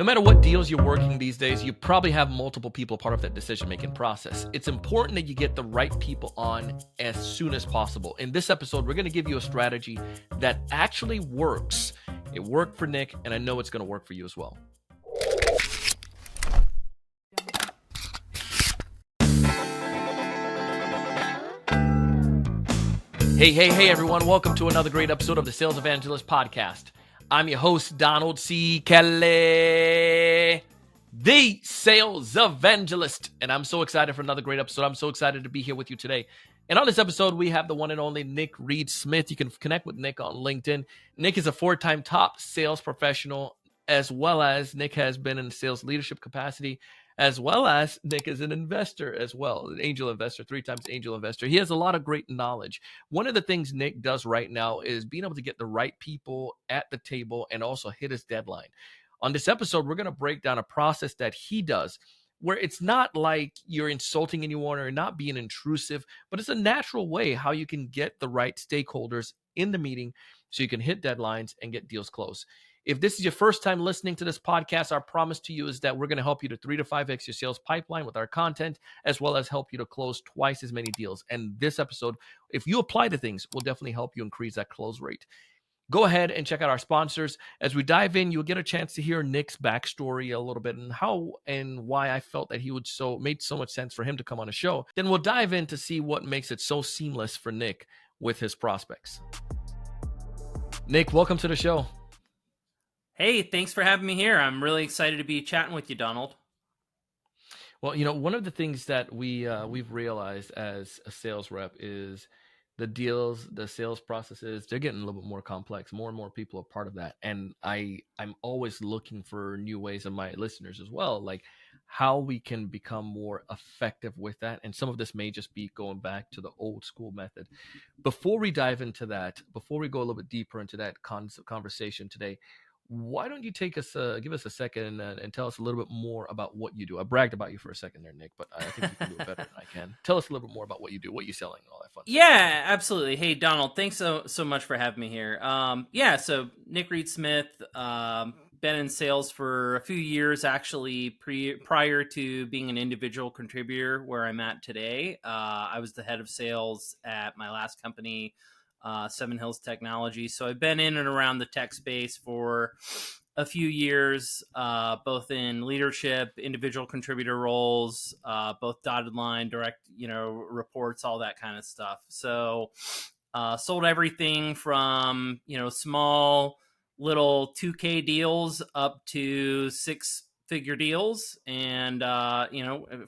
No matter what deals you're working these days, you probably have multiple people part of that decision-making process. It's important that you get the right people on as soon as possible. In this episode, we're going to give you a strategy that actually works. It worked for Nick, and I know it's going to work for you as well. Hey, everyone. Welcome to another great episode of the Sales Evangelist Podcast. I'm your host, Donald C. Kelly, the Sales Evangelist, and I'm so excited for another great episode. I'm so excited to be here with you today. And on this episode, we have the one and only Nick Reed-Smith. You can connect with Nick on LinkedIn. Nick is a 4-time top sales professional, as well as Nick has been in sales leadership capacity, as well as Nick is an investor as well, an angel investor, 3 times angel investor. He has a lot of great knowledge. One of the things Nick does right now is being able to get the right people at the table and also hit his deadline. On this episode, we're going to break down a process that he does where it's not like you're insulting anyone or not being intrusive, but it's a natural way how you can get the right stakeholders in the meeting so you can hit deadlines and get deals closed. If this is your first time listening to this podcast, our promise to you is that we're going to help you to 3 to 5x your sales pipeline with our content, as well as help you to close twice as many deals. And this episode, if you apply the things, will definitely help you increase that close rate. Go ahead and check out our sponsors. As we dive in, you'll get a chance to hear Nick's backstory a little bit and how and why I felt that he would made so much sense for him to come on a show. Then we'll dive in to see what makes it so seamless for Nick with his prospects. Nick, welcome to the show. Hey, thanks for having me here. I'm really excited to be chatting with you, Donald. Well, one of the things that we've realized as a sales rep is the deals, the sales processes, they're getting a little bit more complex. More and more people are part of that. And I'm always looking for new ways, and my listeners as well, like how we can become more effective with that. And some of this may just be going back to the old school method. Before we dive into that, before we go a little bit deeper into that conversation today, why don't you give us a second and tell us a little bit more about what you do? I bragged about you for a second there, Nick, but I think you can do it better than I can. Tell us a little bit more about what you do, what you're selling, all that fun stuff. Yeah, absolutely. Hey, Donald, thanks so much for having me here. So Nick Reed-Smith, been in sales for a few years, actually, prior to being an individual contributor where I'm at today. I was the head of sales at my last company, 7 Hills Technology. So I've been in and around the tech space for a few years, both in leadership, individual contributor roles, both dotted line, direct, reports, all that kind of stuff. So sold everything from, small little 2K deals up to 6-figure deals, and,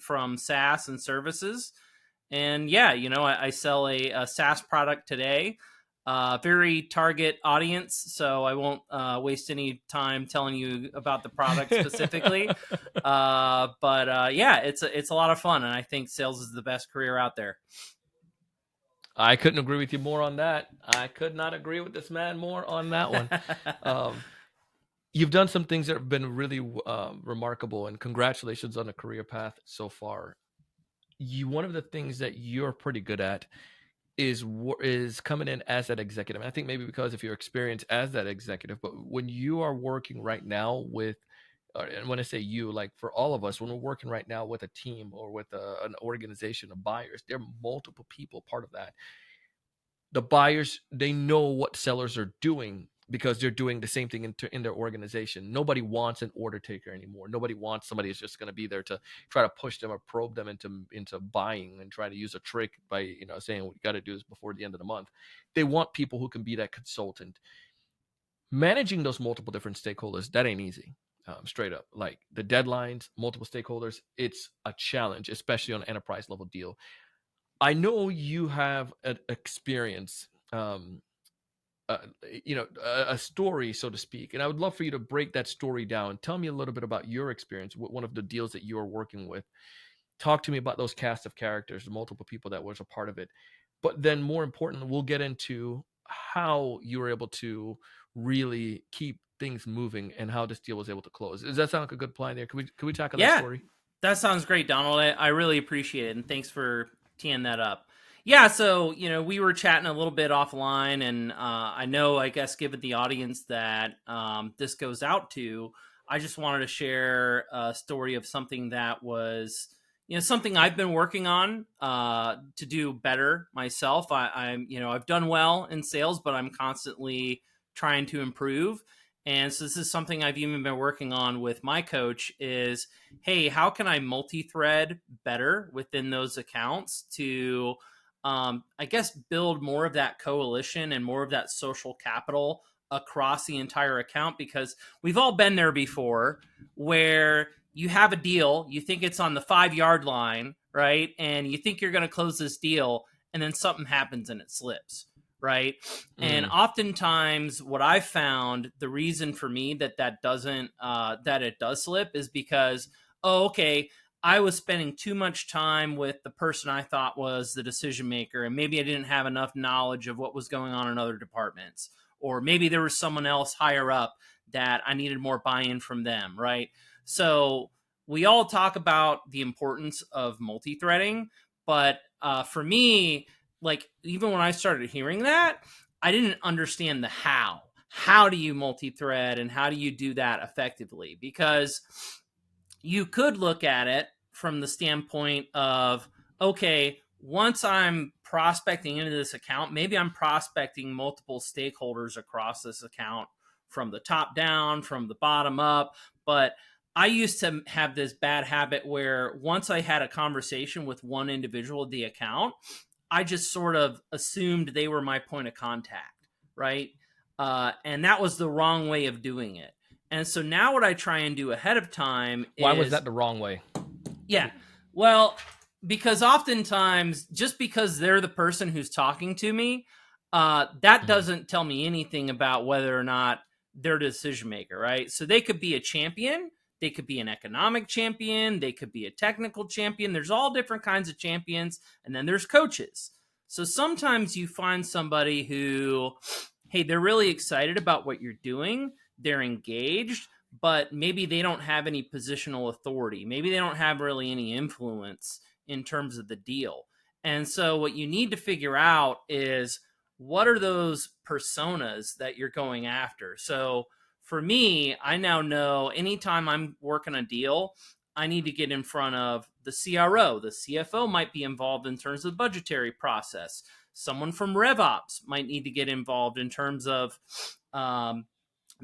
from SaaS and services. And yeah, I sell a SaaS product today, very target audience. So I won't waste any time telling you about the product specifically. It's a lot of fun. And I think sales is the best career out there. I couldn't agree with you more on that. I could not agree with this man more on that one. You've done some things that have been really remarkable, and congratulations on the career path so far. One of the things that you're pretty good at is coming in as that executive. And I think maybe because of your experience as that executive, but when you are working right now with, and when I say you, like for all of us, when we're working right now with a team or with an organization of buyers, there are multiple people part of that. The buyers, they know what sellers are doing because they're doing the same thing in their organization. Nobody wants an order taker anymore. Nobody wants somebody who's just going to be there to try to push them or probe them into buying and try to use a trick by saying what you got to do is before the end of the month. They want people who can be that consultant. Managing those multiple different stakeholders, that ain't easy. Straight up, like the deadlines, multiple stakeholders, it's a challenge, especially on an enterprise level deal. I know you have an experience. A story, so to speak. And I would love for you to break that story down. Tell me a little bit about your experience with one of the deals that you are working with. Talk to me about those cast of characters, the multiple people that was a part of it. But then more important, we'll get into how you were able to really keep things moving and how this deal was able to close. Does that sound like a good plan there? Could we tackle that story? That sounds great, Donald. I really appreciate it. And thanks for teeing that up. Yeah, so, we were chatting a little bit offline, and I know, I guess, given the audience that this goes out to, I just wanted to share a story of something that was, something I've been working on to do better myself. I've done well in sales, but I'm constantly trying to improve. And so this is something I've even been working on with my coach is, hey, how can I multi-thread better within those accounts to, I guess, build more of that coalition and more of that social capital across the entire account? Because we've all been there before where you have a deal, you think it's on the 5-yard line, right? And you think you're going to close this deal, and then something happens and it slips, right? And oftentimes what I've found, the reason for me that it does slip is because, okay, I was spending too much time with the person I thought was the decision maker, and maybe I didn't have enough knowledge of what was going on in other departments. Or maybe there was someone else higher up that I needed more buy-in from them, right? So we all talk about the importance of multi-threading, but for me, like even when I started hearing that, I didn't understand the how. How do you multi-thread and how do you do that effectively? Because you could look at it from the standpoint of, okay, once I'm prospecting into this account, maybe I'm prospecting multiple stakeholders across this account from the top down, from the bottom up. But I used to have this bad habit where once I had a conversation with one individual at the account, I just sort of assumed they were my point of contact, right? And that was the wrong way of doing it. And so now what I try and do ahead of time is... Why was that the wrong way? Yeah. Well, because oftentimes, just because they're the person who's talking to me, that doesn't tell me anything about whether or not they're the decision maker, right? So they could be a champion. They could be an economic champion. They could be a technical champion. There's all different kinds of champions. And then there's coaches. So sometimes you find somebody who, hey, they're really excited about what you're doing. They're engaged, but maybe they don't have any positional authority. Maybe they don't have really any influence in terms of the deal. And so what you need to figure out is, what are those personas that you're going after? So for me, I now know anytime I'm working a deal, I need to get in front of the CRO. The CFO might be involved in terms of the budgetary process. Someone from RevOps might need to get involved in terms of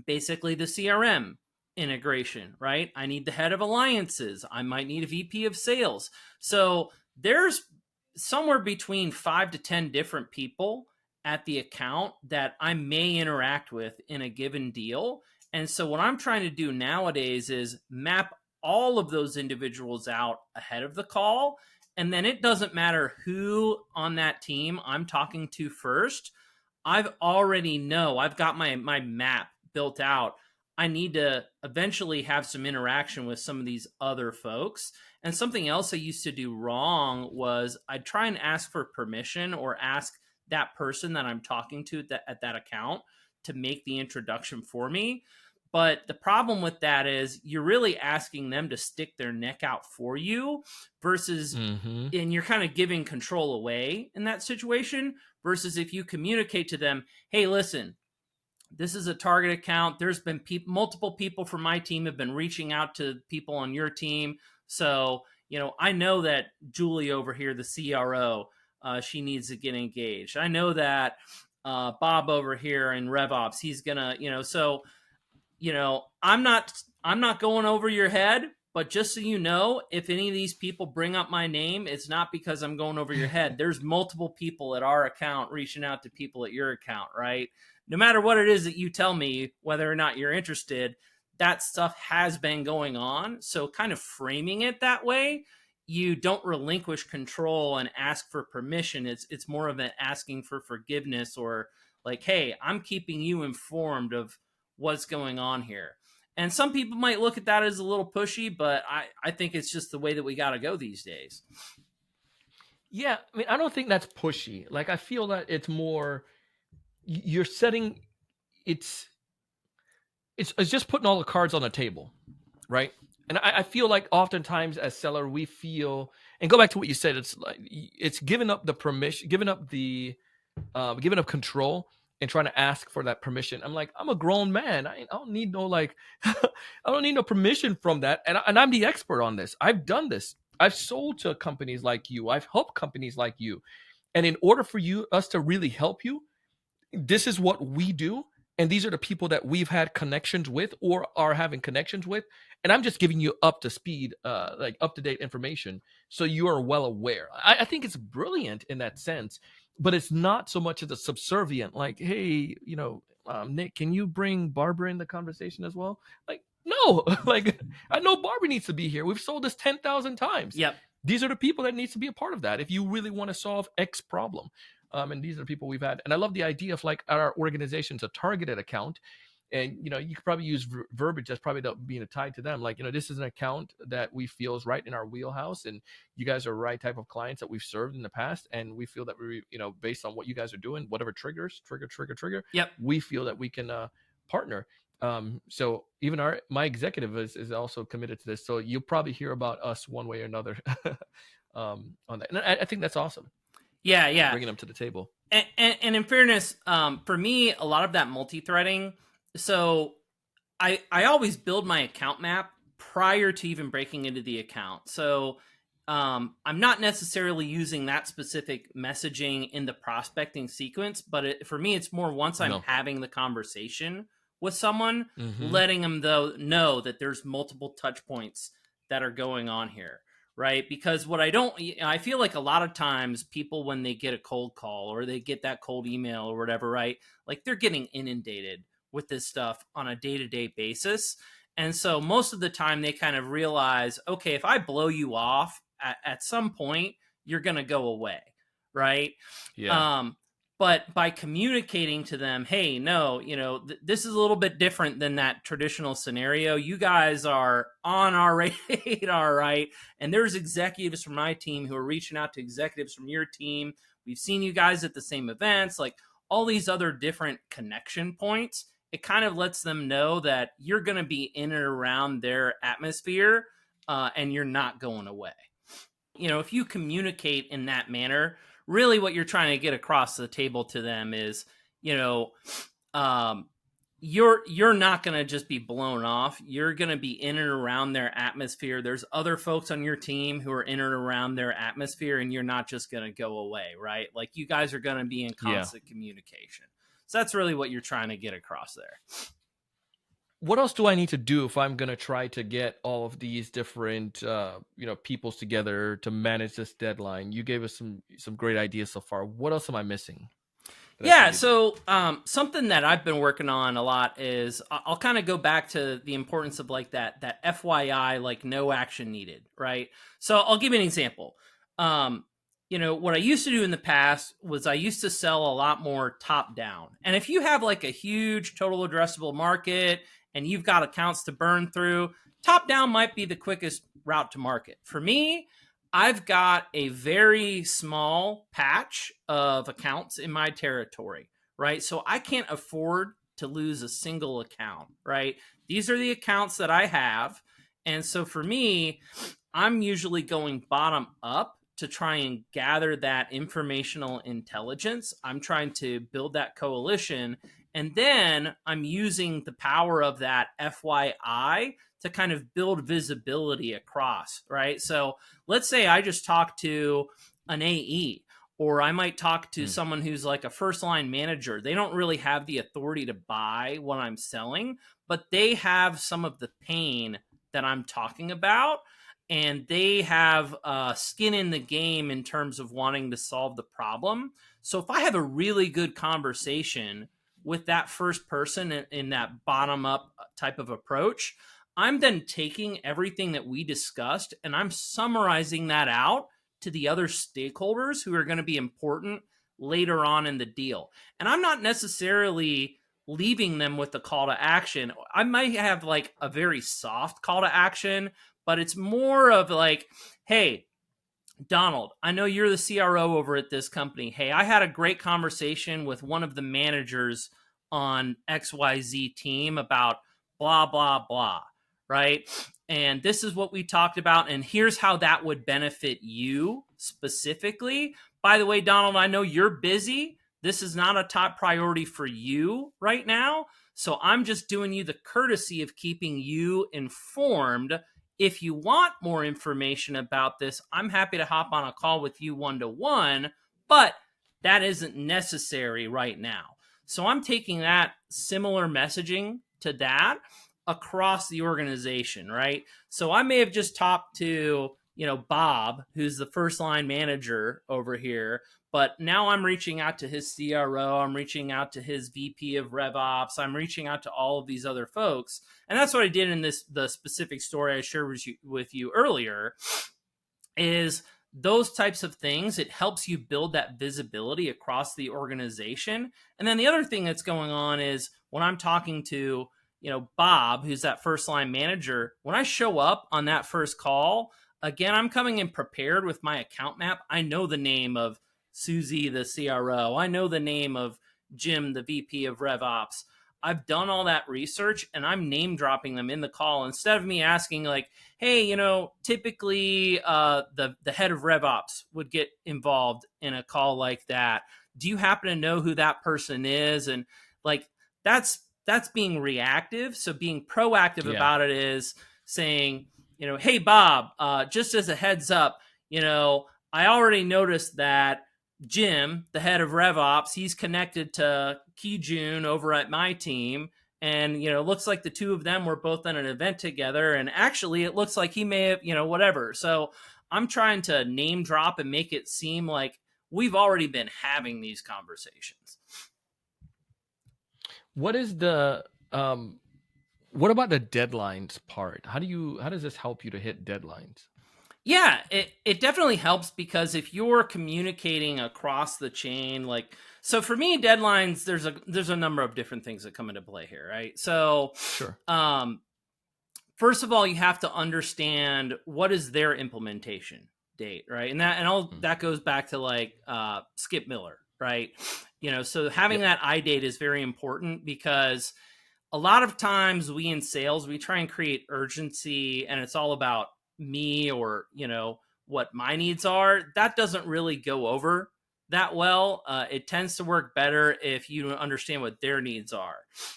basically the CRM integration, right? I need the head of alliances. I might need a VP of sales. So there's somewhere between 5 to 10 different people at the account that I may interact with in a given deal. And so what I'm trying to do nowadays is map all of those individuals out ahead of the call. And then it doesn't matter who on that team I'm talking to first. I've got my map built out. I need to eventually have some interaction with some of these other folks. And something else I used to do wrong was I'd try and ask for permission or ask that person that I'm talking to at that account to make the introduction for me. But the problem with that is you're really asking them to stick their neck out for you versus, and you're kind of giving control away in that situation, versus if you communicate to them, hey, listen, this is a target account. There's been multiple people from my team have been reaching out to people on your team. So, I know that Julie over here, the CRO, she needs to get engaged. I know that Bob over here in RevOps, he's gonna, so, I'm not going over your head, but just so you know, if any of these people bring up my name, it's not because I'm going over your head. There's multiple people at our account reaching out to people at your account, right? No matter what it is that you tell me, whether or not you're interested, that stuff has been going on. So kind of framing it that way, you don't relinquish control and ask for permission. It's more of an asking for forgiveness, or like, hey, I'm keeping you informed of what's going on here. And some people might look at that as a little pushy, but I think it's just the way that we got to go these days. Yeah, I mean, I don't think that's pushy. Like, I feel that it's more, you're setting, it's just putting all the cards on the table, right? And I feel like oftentimes as seller, we feel, and go back to what you said, it's like, it's giving up the permission, giving up control. and trying to ask for that permission. I'm like, I'm a grown man. I don't need no like, I don't need no permission from that. And I'm the expert on this. I've done this. I've sold to companies like you. I've helped companies like you. And in order for us to really help you, this is what we do. And these are the people that we've had connections with or are having connections with. And I'm just giving you up to speed, like up to date information. So you are well aware. I think it's brilliant in that sense, but it's not so much as a subservient, like, hey, Nick, can you bring Barbara in the conversation as well? Like, no, like I know Barbara needs to be here. We've sold this 10,000 times. Yep. These are the people that needs to be a part of that. If you really want to solve X problem. And these are the people we've had. And I love the idea of like our organization's a targeted account. And, you could probably use verbiage that's probably not being tied to them. Like, this is an account that we feel is right in our wheelhouse. And you guys are the right type of clients that we've served in the past. And we feel that we, based on what you guys are doing, whatever trigger, Yep. we feel that we can partner. So even my executive is also committed to this. So you'll probably hear about us one way or another on that. And I think that's awesome. Yeah. Bringing them to the table. And in fairness, for me, a lot of that multi-threading. So I always build my account map prior to even breaking into the account. So I'm not necessarily using that specific messaging in the prospecting sequence, but for me, it's more once I'm having the conversation with someone, letting them know that there's multiple touch points that are going on here. Right. Because I feel like a lot of times people, when they get a cold call or they get that cold email or whatever, right, like they're getting inundated with this stuff on a day-to-day basis. And so most of the time they kind of realize, okay, if I blow you off at some point, you're going to go away. Right. Yeah. But by communicating to them, hey, no, this is a little bit different than that traditional scenario. You guys are on our radar, right? And there's executives from my team who are reaching out to executives from your team. We've seen you guys at the same events, like all these other different connection points. It kind of lets them know that you're going to be in and around their atmosphere and you're not going away. If you communicate in that manner, really what you're trying to get across the table to them is, you're not going to just be blown off. You're going to be in and around their atmosphere. There's other folks on your team who are in and around their atmosphere, and you're not just going to go away, right? Like you guys are going to be in constant communication. So that's really what you're trying to get across there. What else do I need to do if I'm going to try to get all of these different, peoples together to manage this deadline? You gave us some great ideas so far. What else am I missing? Yeah, so something that I've been working on a lot is I'll kind of go back to the importance of like that FYI, like no action needed, right? So I'll give you an example. What I used to do in the past was I used to sell a lot more top down. And if you have like a huge total addressable market and you've got accounts to burn through, top down might be the quickest route to market. For me, I've got a very small patch of accounts in my territory, right? So I can't afford to lose a single account, right? These are the accounts that I have. And so for me, I'm usually going bottom up to try and gather that informational intelligence. I'm trying to build that coalition. And then I'm using the power of that FYI to kind of build visibility across, right? So let's say I just talked to an AE, or I might talk to someone who's like a first line manager. They don't really have the authority to buy what I'm selling, but they have some of the pain that I'm talking about. And they have skin in the game in terms of wanting to solve the problem. So if I have a really good conversation with that first person in that bottom up type of approach, I'm then taking everything that we discussed and I'm summarizing that out to the other stakeholders who are going to be important later on in the deal. And I'm not necessarily leaving them with the call to action. I might have like a very soft call to action, but it's more of like, hey, Donald, I know you're the CRO over at this company. Hey, I had a great conversation with one of the managers on XYZ team about blah, blah, blah, right? And this is what we talked about. And here's how that would benefit you specifically. By the way, Donald, I know you're busy, this is not a top priority for you right now. So I'm just doing you the courtesy of keeping you informed. If you want more information about this, I'm happy to hop on a call with you one-to-one, but that isn't necessary right now. So I'm taking that similar messaging to that across the organization, right? So I may have just talked to, Bob, who's the first line manager over here, but now I'm reaching out to his CRO, I'm reaching out to his VP of RevOps, I'm reaching out to all of these other folks. And that's what I did in the specific story I shared with you earlier, is those types of things. It helps you build that visibility across the organization. And then the other thing that's going on is when I'm talking to, Bob, who's that first line manager, when I show up on that first call, again, I'm coming in prepared with my account map. I know the name of Susie, the CRO. I know the name of Jim, the VP of RevOps. I've done all that research and I'm name dropping them in the call instead of me asking like, hey, typically the head of RevOps would get involved in a call like that. Do you happen to know who that person is? And like, that's being reactive. So being proactive about it is saying, hey, Bob, just as a heads up, I already noticed that Jim, the head of RevOps, he's connected to Kijun over at my team. And, it looks like the two of them were both on an event together. And actually, it looks like he may have, whatever. So I'm trying to name drop and make it seem like we've already been having these conversations. What is the what about the deadlines part? How does this help you to hit deadlines? Yeah, it definitely helps, because if you're communicating across the chain, like, so for me, deadlines, there's a number of different things that come into play here, right? So, Sure. First of all, you have to understand what is their implementation date, right? And that goes back to like Skip Miller, right? So having that I date is very important, because a lot of times we in sales, we try and create urgency, and it's all about me or, what my needs are. That doesn't really go over that well. It tends to work better if you understand what their needs are.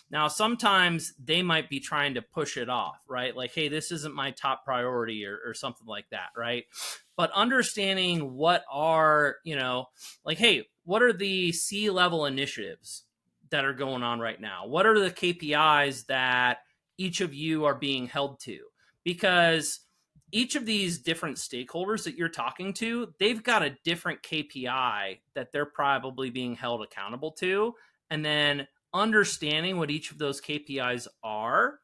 Now, sometimes they might be trying to push it off, right? Like, hey, this isn't my top priority or something like that, right? But understanding what are, like, hey, what are the C-level initiatives that are going on right now? What are the KPIs that each of you are being held to? Because each of these different stakeholders that you're talking to, they've got a different KPI that they're probably being held accountable to. And then understanding what each of those KPIs are,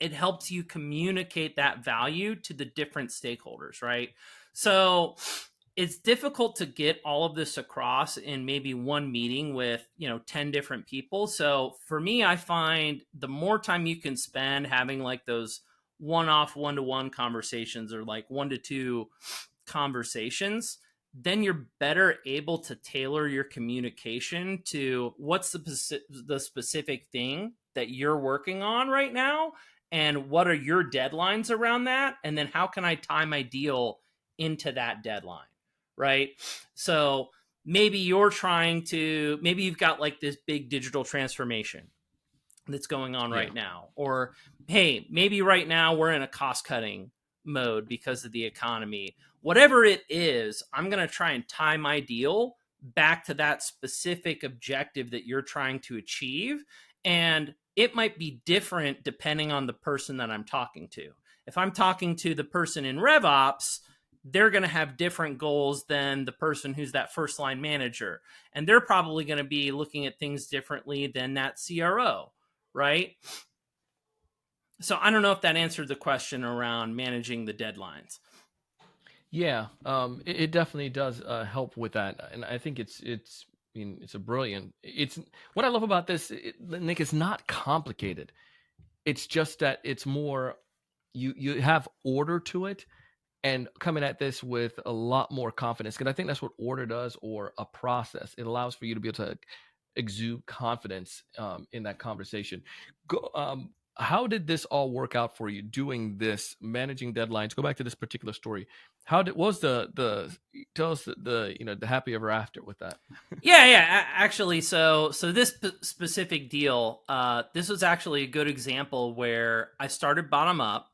it helps you communicate that value to the different stakeholders, right? So it's difficult to get all of this across in maybe one meeting with, 10 different people. So for me, I find the more time you can spend having like those one-off, one-to-one conversations, or like 1-to-2 conversations, then you're better able to tailor your communication to what's the specific thing that you're working on right now, and what are your deadlines around that, and then how can I tie my deal into that deadline, right? So maybe you've got like this big digital transformation that's going on right now, or hey, maybe right now we're in a cost cutting mode because of the economy. Whatever it is, I'm going to try and tie my deal back to that specific objective that you're trying to achieve. And it might be different depending on the person that I'm talking to. If I'm talking to the person in RevOps, they're going to have different goals than the person who's that first line manager. And they're probably going to be looking at things differently than that CRO, right? So I don't know if that answered the question around managing the deadlines. Yeah, it definitely does help with that, and I think it's a brilliant. It's what I love about this, Nick. It's not complicated. It's just that it's more you have order to it, and coming at this with a lot more confidence, because I think that's what order does, or a process. It allows for you to be able to exude confidence in that conversation. how did this all work out for you doing this, managing deadlines? Go back to this particular story. What was the tell us the happy ever after with that? Yeah. Actually, so this specific deal, this was actually a good example where I started bottom up,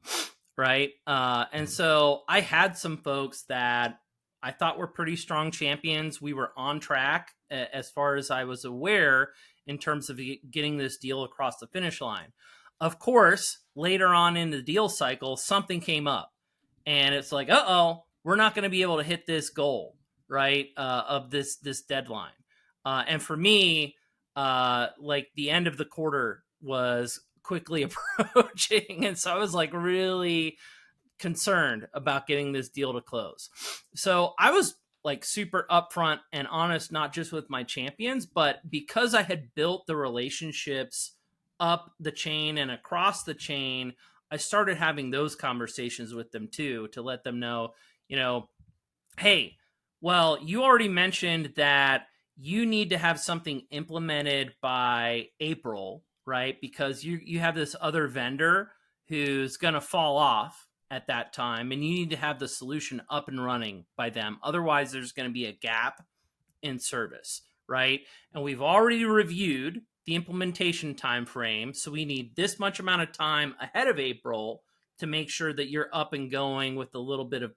right? And so I had some folks that I thought were pretty strong champions. We were on track as far as I was aware in terms of getting this deal across the finish line. Of course, later on in the deal cycle, something came up, and it's like, we're not going to be able to hit this goal, right? Of this deadline. And for me, like the end of the quarter was quickly approaching, and so I was like really concerned about getting this deal to close. So I was like super upfront and honest, not just with my champions, but because I had built the relationships up the chain and across the chain, I started having those conversations with them too, to let them know, hey, well, you already mentioned that you need to have something implemented by April, right? Because you have this other vendor who's going to fall off at that time, and you need to have the solution up and running by them. Otherwise, there's going to be a gap in service, right? And we've already reviewed the implementation time frame, so we need this much amount of time ahead of April to make sure that you're up and going with a little bit of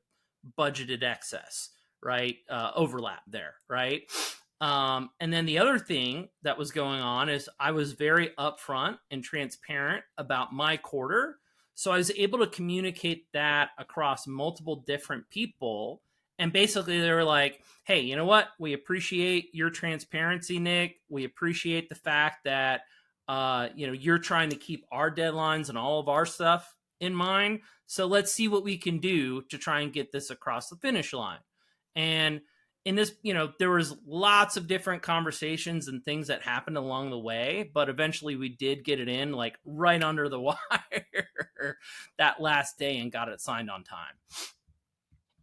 budgeted excess, right? Overlap there, right? And then the other thing that was going on is I was very upfront and transparent about my quarter. So I was able to communicate that across multiple different people. And basically they were like, hey, you know what? We appreciate your transparency, Nick. We appreciate the fact that, you're trying to keep our deadlines and all of our stuff in mind. So let's see what we can do to try and get this across the finish line. And in this, there was lots of different conversations and things that happened along the way, but eventually we did get it in like right under the wire that last day and got it signed on time.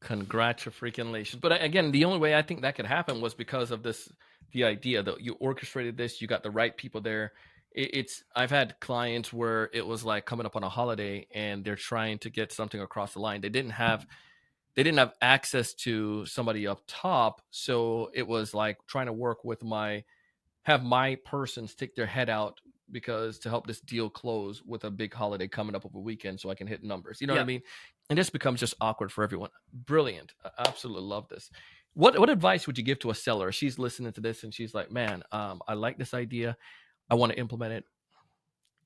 Congratulations. But again, the only way I think that could happen was because of the idea that you orchestrated this, you got the right people there. I've had clients where it was like coming up on a holiday and they're trying to get something across the line. They didn't have access to somebody up top. So it was like trying to work with have my person stick their head out because to help this deal close with a big holiday coming up over the weekend so I can hit numbers. You know what I mean? And this becomes just awkward for everyone. Brilliant. I absolutely love this. What advice would you give to a seller? She's listening to this and she's like, man, I like this idea. I want to implement it.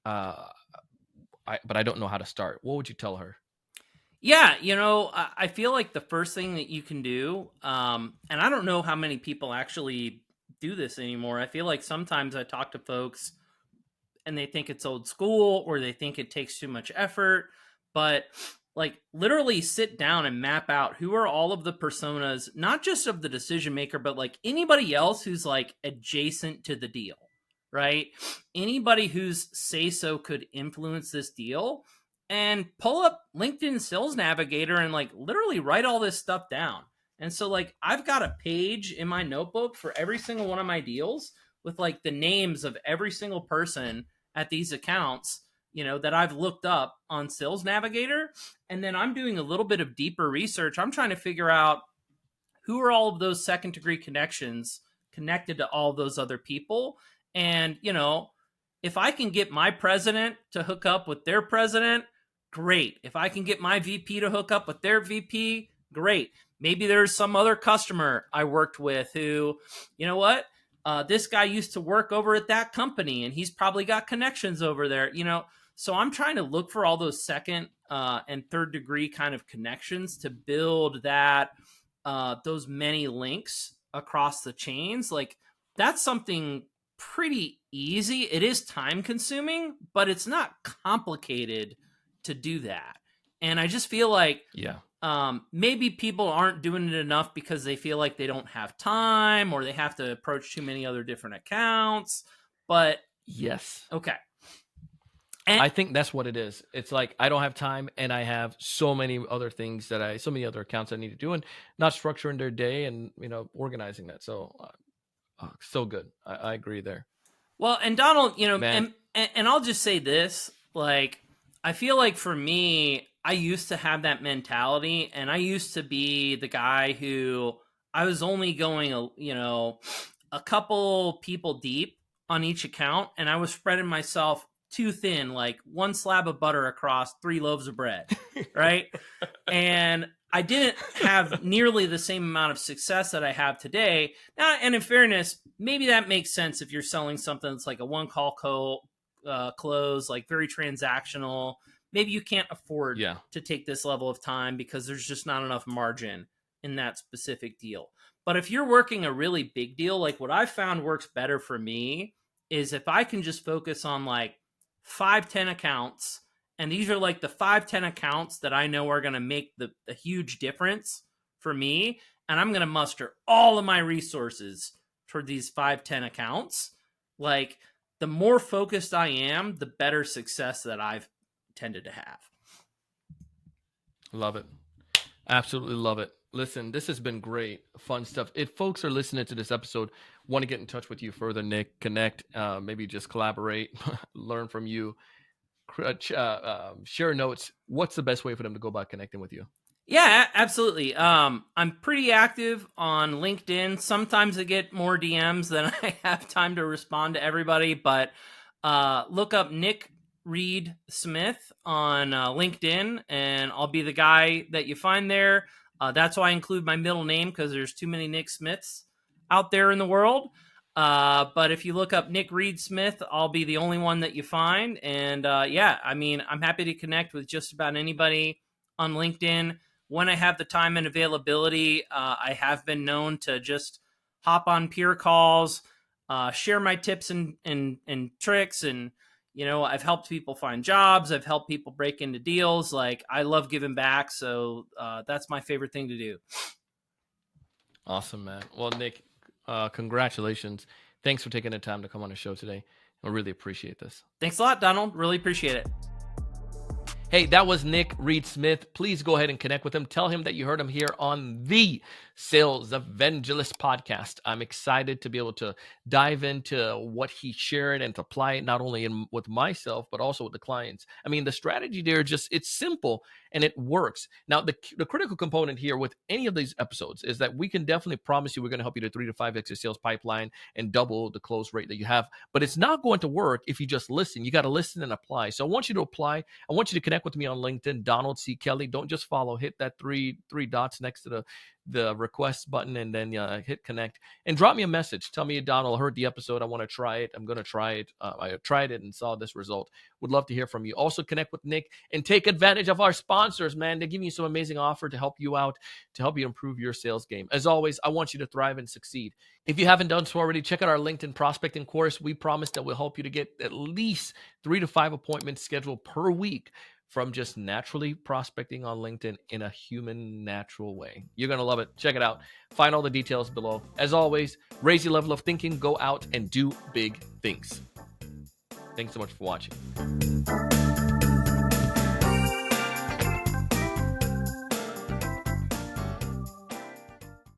But I don't know how to start. What would you tell her? Yeah, I feel like the first thing that you can do, and I don't know how many people actually do this anymore. I feel like sometimes I talk to folks and they think it's old school or they think it takes too much effort, but like literally sit down and map out who are all of the personas, not just of the decision maker, but like anybody else who's like adjacent to the deal, right? Anybody whose say so could influence this deal, and pull up LinkedIn Sales Navigator and like literally write all this stuff down. And so like I've got a page in my notebook for every single one of my deals with like the names of every single person at these accounts, that I've looked up on Sales Navigator. And then I'm doing a little bit of deeper research. I'm trying to figure out who are all of those second degree connections connected to all those other people. And, if I can get my president to hook up with their president, great. If I can get my VP to hook up with their VP, great. Maybe there's some other customer I worked with who, this guy used to work over at that company and he's probably got connections over there, So I'm trying to look for all those second and third degree kind of connections to build that, those many links across the chains. Like that's something pretty easy. It is time consuming, but it's not complicated to do that. And I just feel like maybe people aren't doing it enough because they feel like they don't have time or they have to approach too many other different accounts. But yes. Okay. And I think that's what it is. It's like I don't have time and I have so many other things so many other accounts I need to do and not structuring their day and, organizing that. So, so good. I agree there. Well, and Donald, and I'll just say this, Like, I feel like for me, I used to have that mentality, and I used to be the guy who I was only going, a couple people deep on each account, and I was spreading myself too thin, like one slab of butter across 3 loaves of bread, right? And I didn't have nearly the same amount of success that I have today. Now, and in fairness, maybe that makes sense if you're selling something that's like a one-call close, like very transactional. Maybe you can't afford to take this level of time because there's just not enough margin in that specific deal. But if you're working a really big deal, like what I've found works better for me is if I can just focus on like 5-10 accounts, and these are like the 5-10 accounts that I know are going to make the huge difference for me, and I'm going to muster all of my resources toward these 5-10 accounts. Like, the more focused I am, the better success that I've tended to have. Love it. Absolutely love it. Listen, this has been great, fun stuff. If folks are listening to this episode, want to get in touch with you further, Nick, connect, maybe just collaborate, learn from you, share notes, what's the best way for them to go about connecting with you? Yeah, absolutely. I'm pretty active on LinkedIn. Sometimes I get more DMs than I have time to respond to everybody, but look up Nick Reed Smith on LinkedIn, and I'll be the guy that you find there. That's why I include my middle name, because there's too many Nick Smiths out there in the world. But if you look up Nick Reed Smith, I'll be the only one that you find. And I'm happy to connect with just about anybody on LinkedIn. When I have the time and availability, I have been known to just hop on peer calls, share my tips and tricks. And, I've helped people find jobs. I've helped people break into deals. Like, I love giving back. So that's my favorite thing to do. Awesome, man. Well, Nick, congratulations. Thanks for taking the time to come on the show today. I really appreciate this. Thanks a lot, Donald. Really appreciate it. Hey, that was Nick Reed Smith. Please go ahead and connect with him. Tell him that you heard him here on the Sales Evangelist Podcast. I'm excited to be able to dive into what he shared and to apply it not only with myself, but also with the clients. I mean, the strategy there, it's simple and it works. Now, the critical component here with any of these episodes is that we can definitely promise you we're going to help you to 3 to 5x your sales pipeline and double the close rate that you have. But it's not going to work if you just listen. You got to listen and apply. So I want you to apply. I want you to connect with me on LinkedIn, Donald C. Kelly. Don't just follow. Hit that three dots next to the request button, and then hit connect and drop me a message. Tell me, Donald, I heard the episode. I want to try it. I'm going to try it. I tried it and saw this result. Would love to hear from you. Also connect with Nick and take advantage of our sponsors, man. They're giving you some amazing offer to help you out, to help you improve your sales game. As always, I want you to thrive and succeed. If you haven't done so already, check out our LinkedIn prospecting course. We promise that we'll help you to get at least 3 to 5 appointments scheduled per week from just naturally prospecting on LinkedIn in a human, natural way. You're going to love it. Check it out. Find all the details below. As always, raise your level of thinking, go out and do big things. Thanks so much for watching.